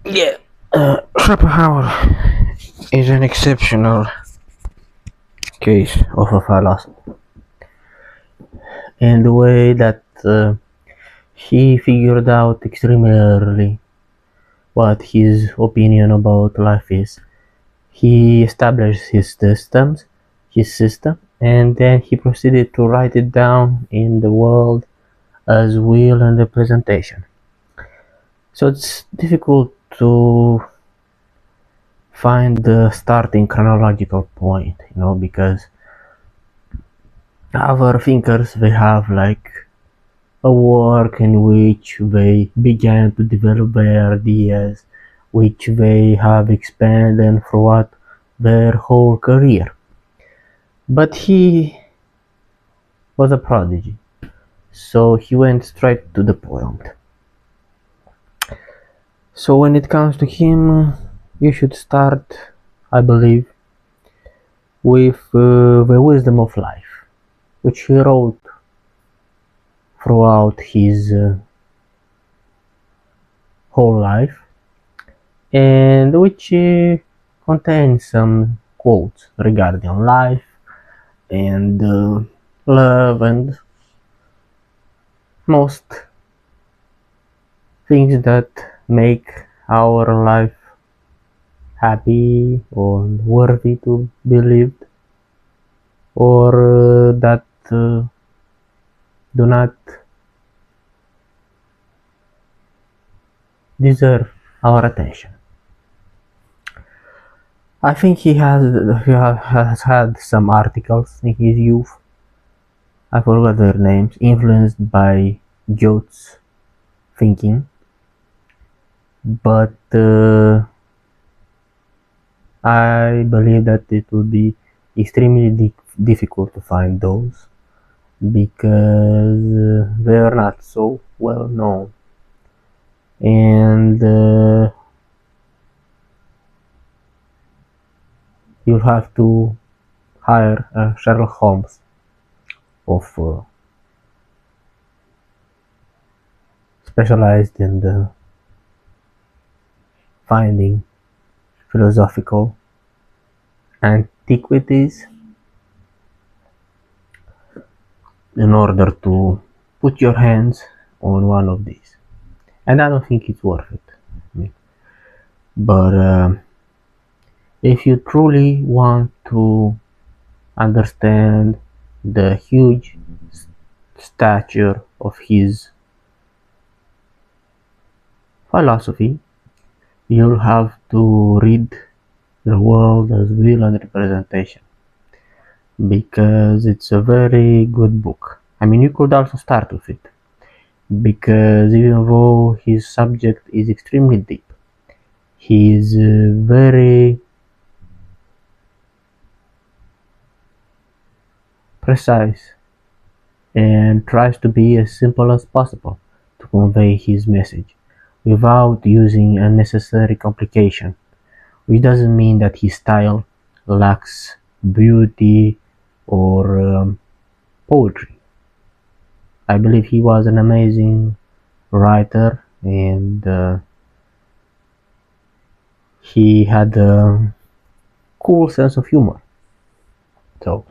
Yeah, Schopenhauer is an exceptional case of a philosopher, and the way that he figured out extremely early what his opinion about life is. He established his system, and then he proceeded to write it down in the world as will and representation. So it's difficult to find the starting chronological point, because other thinkers they have like a work in which they began to develop their ideas, which they have expanded throughout their whole career. But he was a prodigy, so he went straight to the point. So when it comes to him, you should start, I believe, with the wisdom of life, which he wrote throughout his whole life, and which contains some quotes regarding life and love and most things that make our life happy or worthy to be lived, or that do not deserve our attention. I think he has had some articles in his youth. I forgot their names, influenced by Goethe's thinking, but I believe that it would be extremely difficult to find those because they are not so well known, and you'll have to hire a Sherlock Holmes of specialized in the finding philosophical antiquities in order to put your hands on one of these. And I don't think it's worth it. I mean, but if you truly want to understand the huge stature of his philosophy, you'll have to read The World as Will and Representation because it's a very good book. I mean, you could also start with it because even though his subject is extremely deep, he is very precise and tries to be as simple as possible to convey his message without using unnecessary complication, which doesn't mean that his style lacks beauty or poetry. I believe he was an amazing writer and he had a cool sense of humor. So,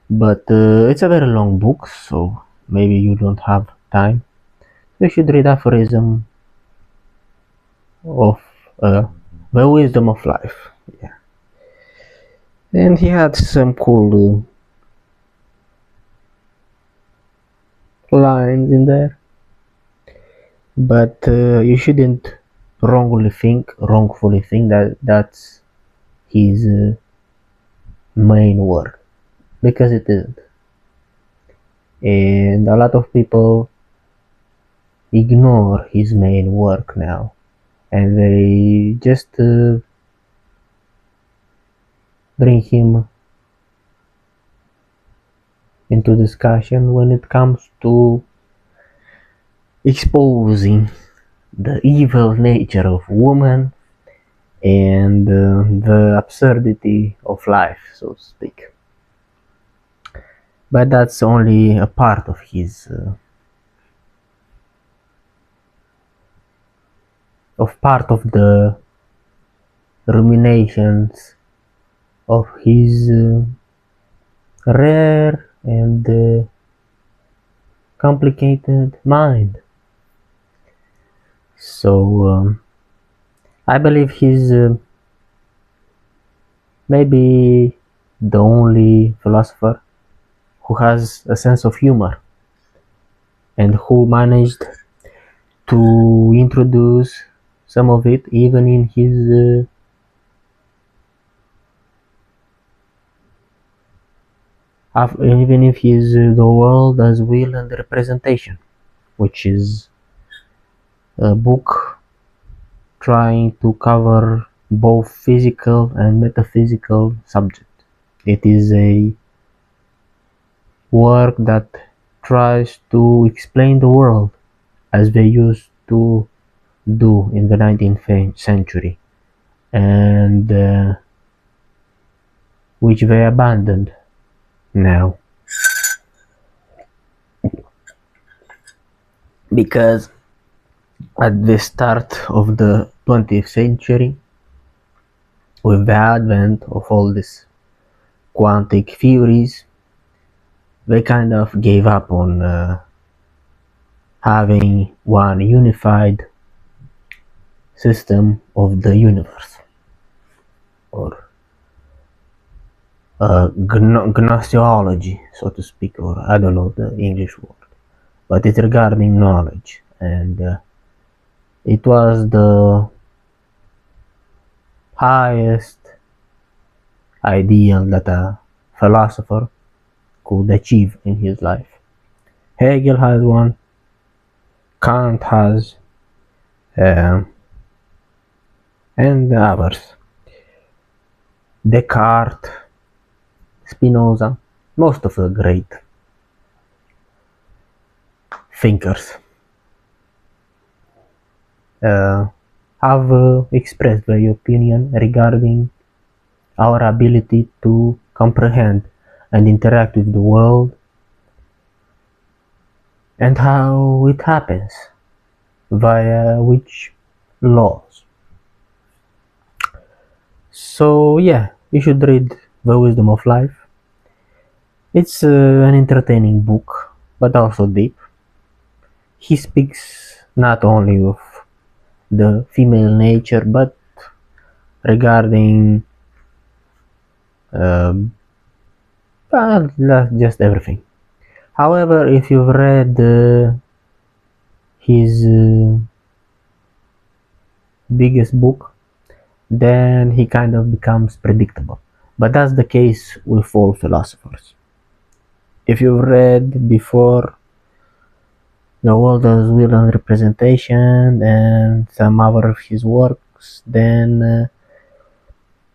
but it's a very long book, so maybe you don't have time. You should read Aphorism of The Wisdom of Life. Yeah, and he had some cool lines in there, but you shouldn't wrongfully think that that's his main work because it isn't. And a lot of people ignore his main work now, and they just bring him into discussion when it comes to exposing the evil nature of woman and the absurdity of life, so to speak. But that's only a part of his of part of the ruminations of his rare and complicated mind. So I believe he's maybe the only philosopher who has a sense of humor and who managed to introduce some of it even in his even if he's the world as will and representation, which is a book trying to cover both physical and metaphysical subject. It is a work that tries to explain the world as they used to do in the 19th century and which they abandoned now because at the start of the 20th century, with the advent of all these quantic theories, they kind of gave up on having one unified system of the universe, or gnoseology, so to speak, or I don't know the English word, but it's regarding knowledge, and it was the highest ideal that a philosopher could achieve in his life. Hegel has one, Kant has, and others. Descartes, Spinoza, most of the great thinkers have expressed their opinion regarding our ability to comprehend and interact with the world and how it happens, via which laws. So yeah, you should read The Wisdom of Life. It's an entertaining book, but also deep. He speaks not only of the female nature, but regarding just everything. However, if you've read his biggest book, then he kind of becomes predictable. But that's the case with all philosophers. If you've read before The World as Will and Representation and some other of his works, then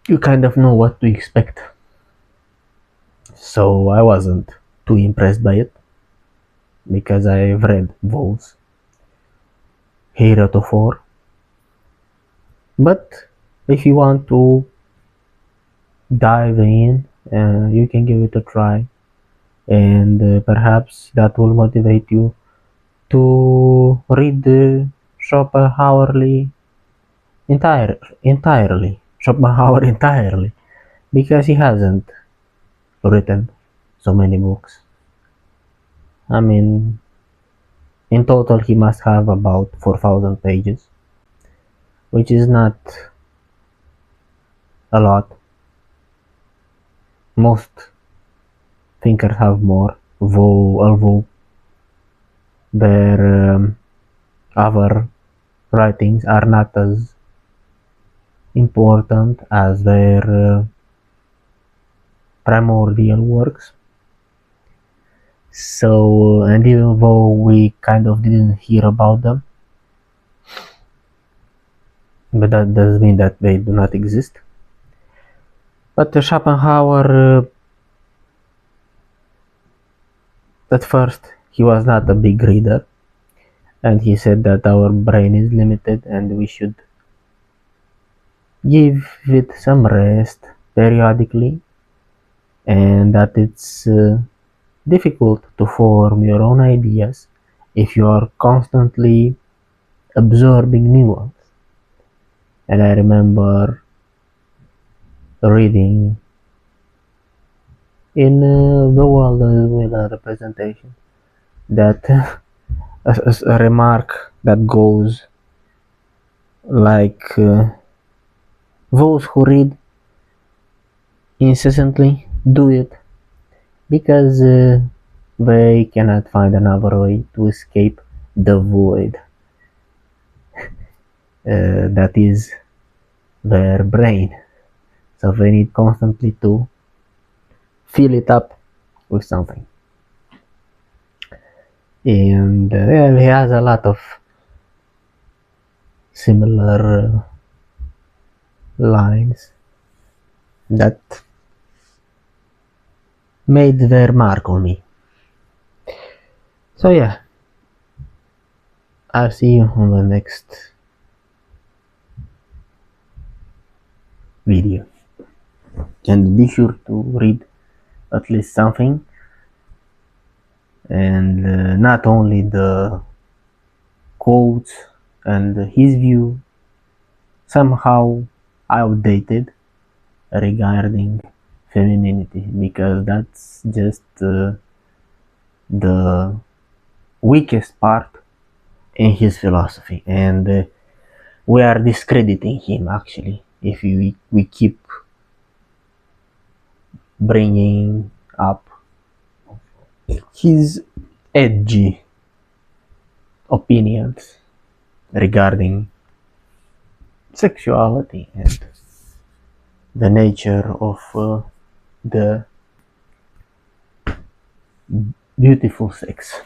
you kind of know what to expect. So I wasn't too impressed by it because I've read those heretofore. But if you want to dive in, you can give it a try, and perhaps that will motivate you to read the Schopenhauer entirely, because he hasn't written so many books. I mean, in total he must have about 4,000 pages, which is not a lot. Most thinkers have more, although their other writings are not as important as their primordial works. So, and even though we kind of didn't hear about them, but that doesn't mean that they do not exist. But Schopenhauer, at first, he was not a big reader, and he said that our brain is limited and we should give it some rest periodically, and that it's difficult to form your own ideas if you are constantly absorbing new ones. And I remember reading in the world representation that a remark that goes like those who read incessantly do it because they cannot find another way to escape the void that is their brain. So they need constantly to fill it up with something. And yeah, he has a lot of similar lines that made their mark on me. So yeah, I'll see you on the next video. And be sure to read at least something, and not only the quotes and his view somehow outdated regarding femininity, because that's just the weakest part in his philosophy, and we are discrediting him actually if we keep bringing up his edgy opinions regarding sexuality and the nature of the beautiful sex.